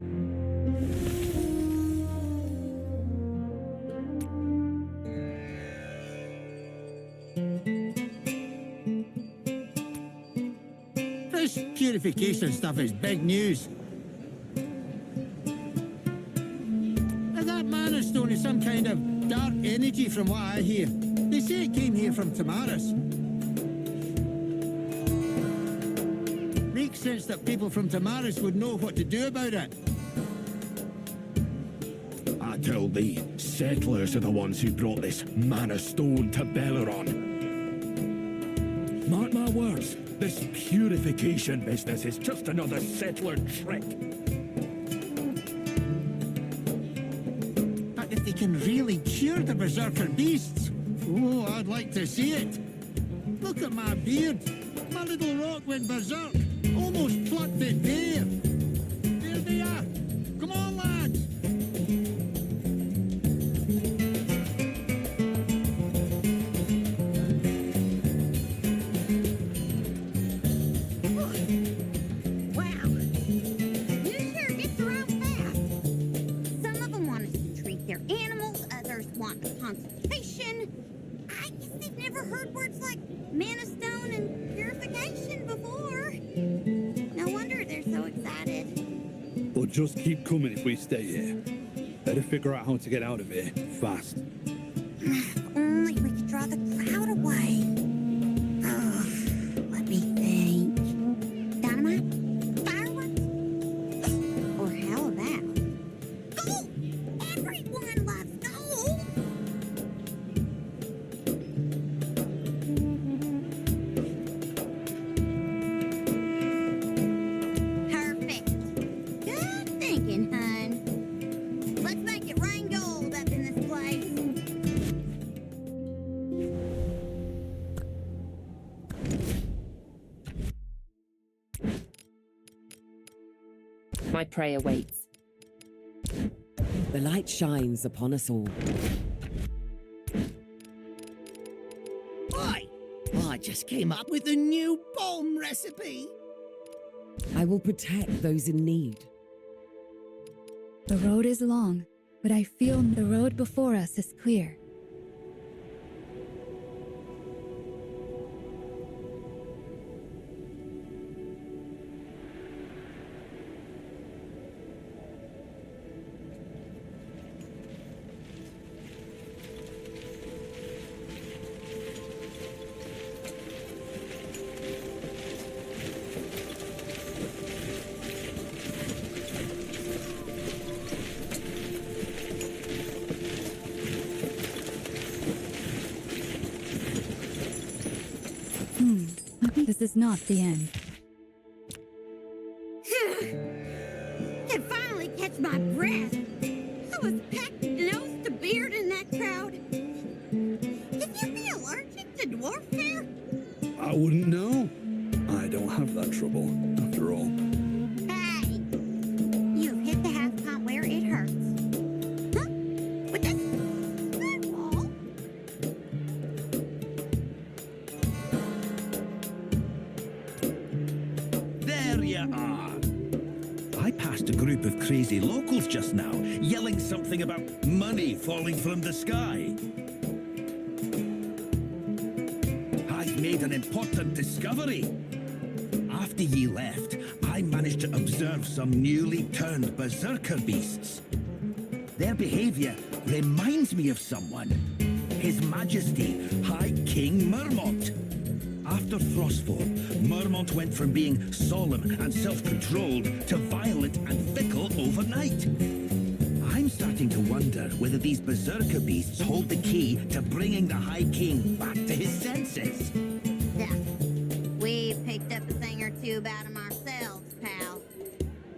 This purification stuff is big news. Now that mana stone is some kind of dark energy from what I hear. They say it came here from Tamaris. Makes sense that people from Tamaris would know what to do about it. I tell thee, settlers are the ones who brought this mana stone to Belleron. Mark my words, this purification business is just another settler trick. But if they can really cure the berserker beasts, oh, I'd like to see it. Look at my beard. My little rock went berserk. Almost plucked it bare. There they are. Come on, lads. Wow. You sure get around fast. Some of them want us to treat their animals, others want consultation. I guess they've never heard words like mana stone and purification before. No wonder they're so excited. They'll just keep coming if we stay here. Better figure out how to get out of here, fast. If only we could draw the crowd away. Let me think. Dynamite? Fireworks? Or how about gold? Everyone loves gold! Perfect. Good thinking, hun. Let's make it rain gold up in this place. My prey awaits. The light shines upon us all. Oi! I just came up with a new bomb recipe. I will protect those in need. The road is long, but I feel the road before us is clear. This is not the end. Can finally catch my breath. I was packed nose to beard in that crowd. Can you be allergic to dwarf hair? I wouldn't know. I don't have that trouble, after all. Hey, you've hit the half count where it hurts. Huh? With this fireball? There you are. I passed a group of crazy locals just now, yelling something about money falling from the sky. I've made an important discovery. After ye left, I managed to observe some newly turned berserker beasts. Their behavior reminds me of someone. His Majesty, High King Mermont. After Frostfall, Mermont went from being solemn and self-controlled to violent and fickle overnight. I'm starting to wonder whether these berserker beasts hold the key to bringing the High King back to his senses. Yeah, we've picked up a thing or two about him ourselves, pal.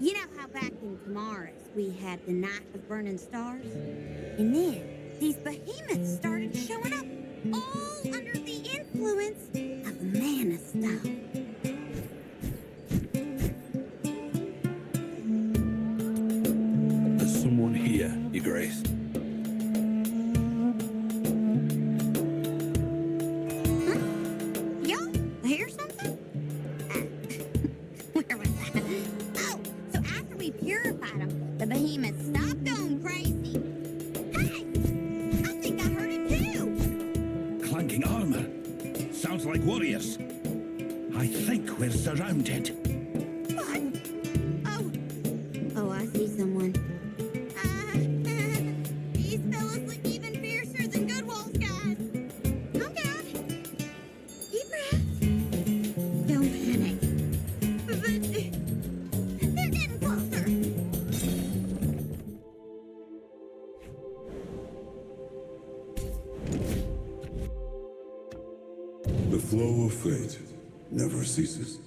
You know how back in Tamaris we had the Night of Burning Stars? And then these behemoths started showing up, all under the influence of mana stone. There's someone here, Your Grace. Huh? Y'all hear something? Where was that? Oh, so after we purified them, warriors. I think we're surrounded. What? Oh, I see someone. These fellas look even fiercer than Gudwal's guys. Calm down. Deep breath. Don't panic. But they're getting closer. The flow of fate never ceases.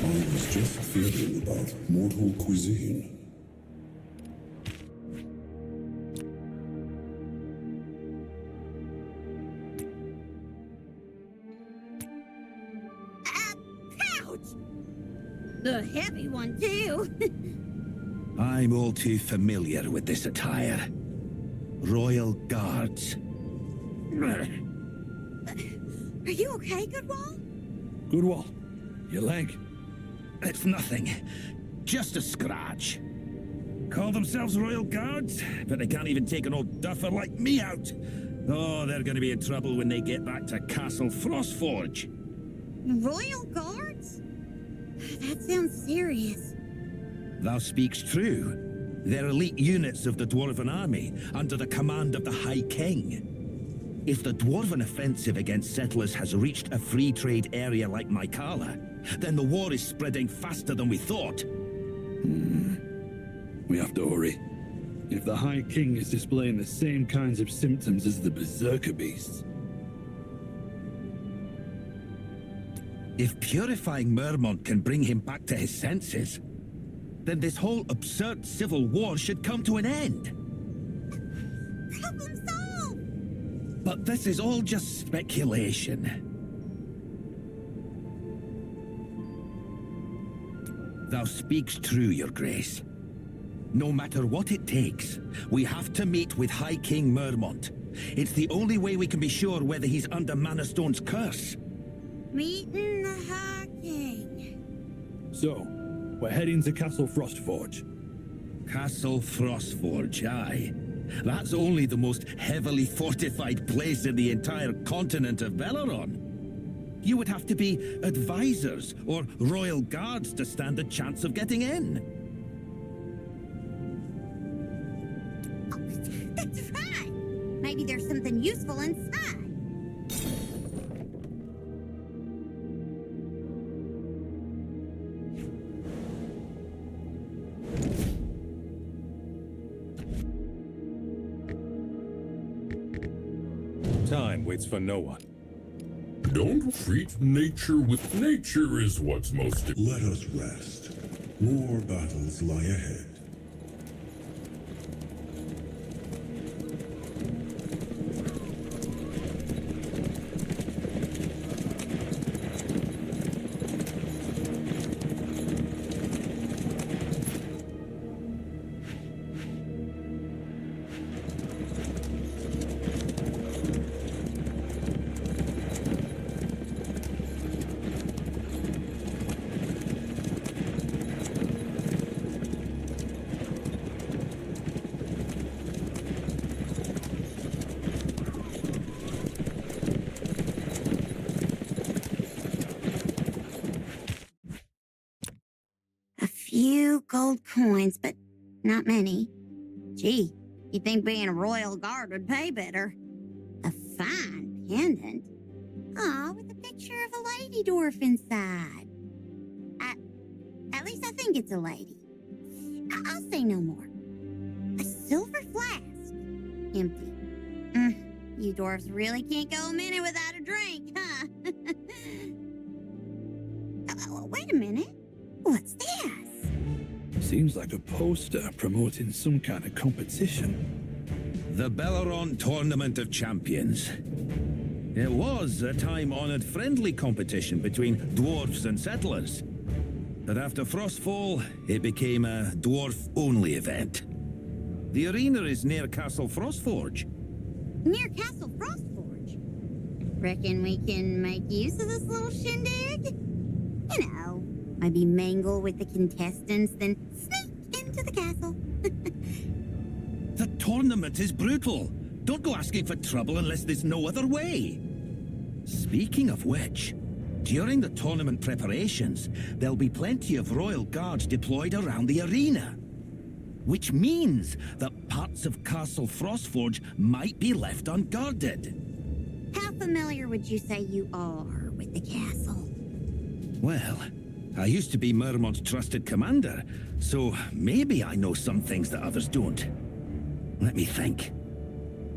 I was just thinking about mortal cuisine. Ouch! The heavy one, too. I'm all too familiar with this attire. Royal Guards. Are you okay, Gudwal? Gudwal, your leg. It's nothing. Just a scratch. Call themselves Royal Guards, but they can't even take an old duffer like me out. Oh, they're going to be in trouble when they get back to Castle Frostforge. Royal Guards? That sounds serious. Thou speaks true. They're elite units of the Dwarven army, under the command of the High King. If the Dwarven offensive against settlers has reached a free trade area like Kella, then the war is spreading faster than we thought. We have to hurry. If the High King is displaying the same kinds of symptoms as the Berserker beasts. If purifying Mermont can bring him back to his senses, then this whole absurd civil war should come to an end. Problem solved! But this is all just speculation. Thou speaks true, Your Grace. No matter what it takes, we have to meet with High King Mermont. It's the only way we can be sure whether he's under Manastone's curse. Meeting the High King. So, we're heading to Castle Frostforge. Castle Frostforge, aye. That's only the most heavily fortified place in the entire continent of Belleron. You would have to be advisors or royal guards to stand a chance of getting in. Oh, that's right. Maybe there's something useful inside. Time waits for no one. Don't treat nature with nature is what's most... Let us rest. More battles lie ahead. Few gold coins, but not many. Gee, you'd think being a royal guard would pay better. A fine pendant. Aw, with a picture of a lady dwarf inside. At least I think it's a lady. I'll say no more. A silver flask. Empty. You dwarfs really can't go a minute without a drink, huh? Wait a minute. What's this? Seems like a poster promoting some kind of competition. The Belleron Tournament of Champions. It was a time-honored friendly competition between dwarves and settlers. But after Frostfall, it became a dwarf-only event. The arena is near Castle Frostforge. Near Castle Frostforge? Reckon we can make use of this little shindig? You know, maybe mingle with the contestants, then sneak into the castle. The tournament is brutal. Don't go asking for trouble unless there's no other way. Speaking of which, during the tournament preparations, there'll be plenty of royal guards deployed around the arena. Which means that parts of Castle Frostforge might be left unguarded. How familiar would you say you are with the castle? Well, I used to be Mermont's trusted commander, so maybe I know some things that others don't. Let me think.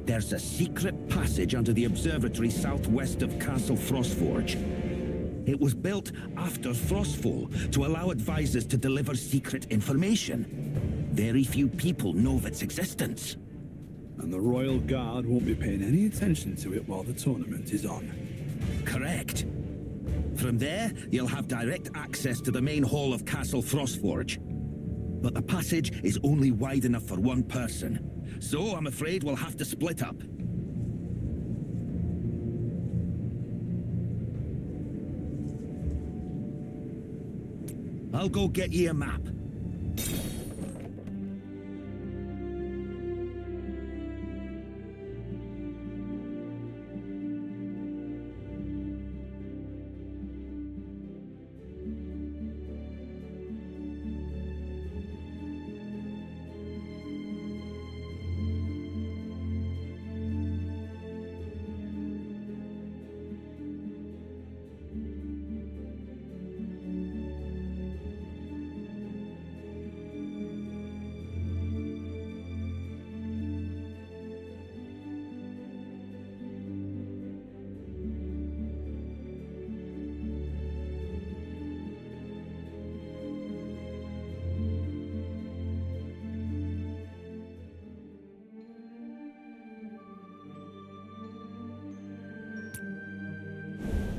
There's a secret passage under the observatory southwest of Castle Frostforge. It was built after Frostfall to allow advisors to deliver secret information. Very few people know of its existence. And the Royal Guard won't be paying any attention to it while the tournament is on. Correct. From there, you'll have direct access to the main hall of Castle Frostforge. But the passage is only wide enough for one person. So I'm afraid we'll have to split up. I'll go get ye a map.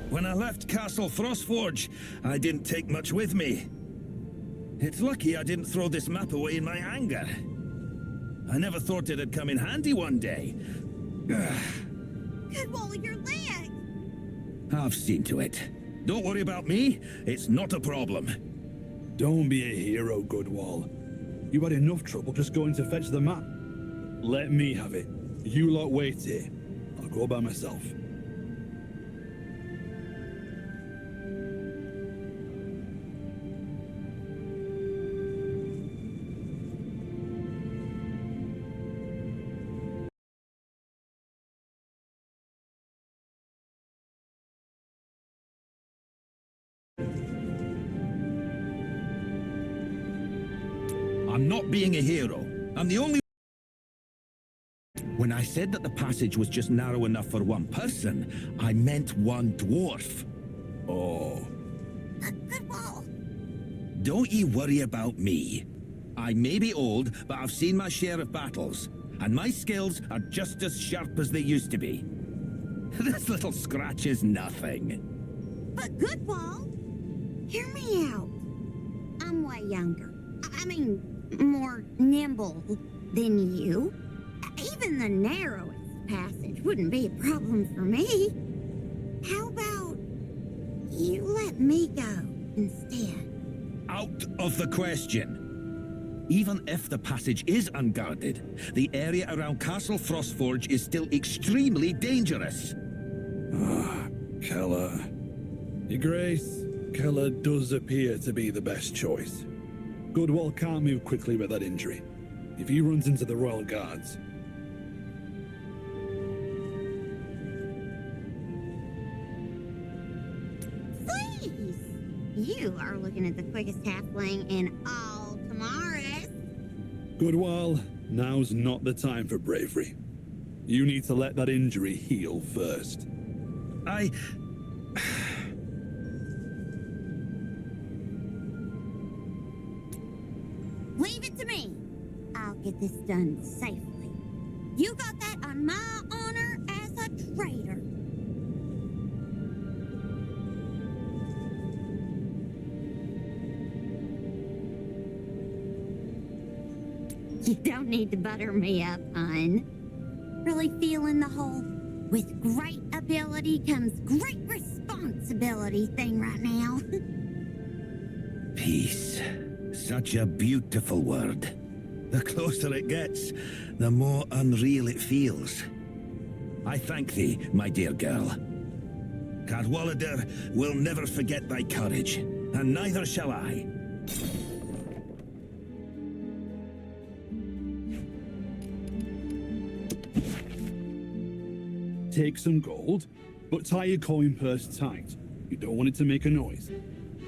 When I left Castle Frostforge, I didn't take much with me. It's lucky I didn't throw this map away in my anger. I never thought it'd come in handy one day. Gudwal, your leg! I've seen to it. Don't worry about me, it's not a problem. Don't be a hero, Gudwal. You had enough trouble just going to fetch the map. Let me have it. You lot wait here. I'll go by myself. I'm not being a hero. I'm the only... When I said that the passage was just narrow enough for one person, I meant one dwarf. Oh. Gudwal! Don't ye worry about me. I may be old, but I've seen my share of battles, and my skills are just as sharp as they used to be. This little scratch is nothing. But Gudwal, hear me out. I'm way younger. I mean, more nimble than you. Even the narrowest passage wouldn't be a problem for me. How about you let me go instead? Out of the question. Even if the passage is unguarded, the area around Castle Frostforge is still extremely dangerous. Kella. Your Grace, Kella does appear to be the best choice. Gudwal can't move quickly with that injury. If he runs into the Royal Guards... Please! You are looking at the quickest halfling in all Tamaris. Gudwal, now's not the time for bravery. You need to let that injury heal first. get this done safely. You got that on my honor as a traitor. You don't need to butter me up, hon. Really feeling the whole with great ability comes great responsibility thing right now. Peace. Such a beautiful word. The closer it gets, the more unreal it feels. I thank thee, my dear girl. Cadwallader will never forget thy courage, and neither shall I. Take some gold, but tie your coin purse tight. You don't want it to make a noise.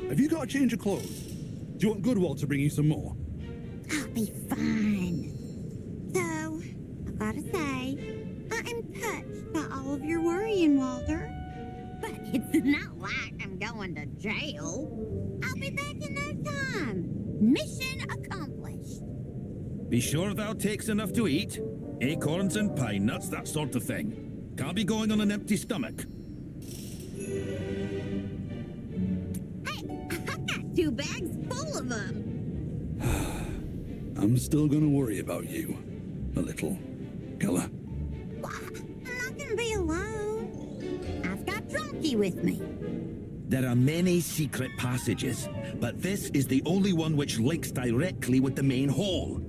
Have you got a change of clothes? Do you want Gudwal to bring you some more? I'll be fine. So, I gotta say, I am touched by all of your worrying, Walter. But it's not like I'm going to jail. I'll be back in no time. Mission accomplished. Be sure thou takes enough to eat. Acorns and pine nuts, that sort of thing. Can't be going on an empty stomach. Hey, I got 2 bags full of them. I'm still gonna worry about you. A little. Kella. Well, I'm not gonna be alone. I've got Drunky with me. There are many secret passages, but this is the only one which links directly with the main hall.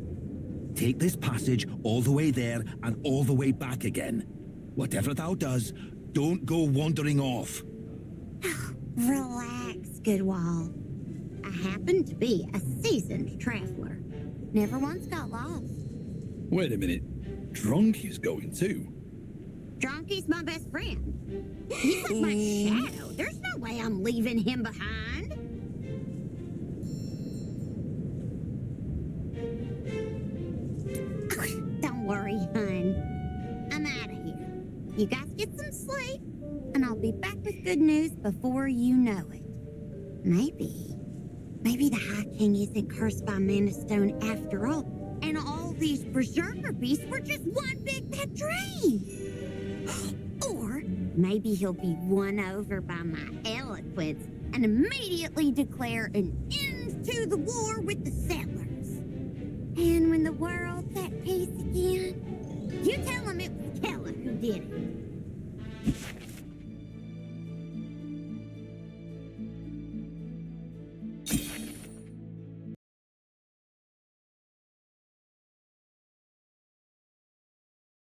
Take this passage all the way there and all the way back again. Whatever thou does, don't go wandering off. Relax, Gudwal. I happen to be a seasoned traveler. Never once got lost. Wait a minute. Drunky's going too. Drunky's my best friend. He's like my shadow. There's no way I'm leaving him behind. Don't worry, hon. I'm out of here. You guys get some sleep, and I'll be back with good news before you know it. Maybe the High King isn't cursed by Mana Stone after all, and all these berserker beasts were just one big pet dream. Or maybe he'll be won over by my eloquence and immediately declare an end to the war with the settlers. And when the world's at peace again, you tell him it was Kella who did it.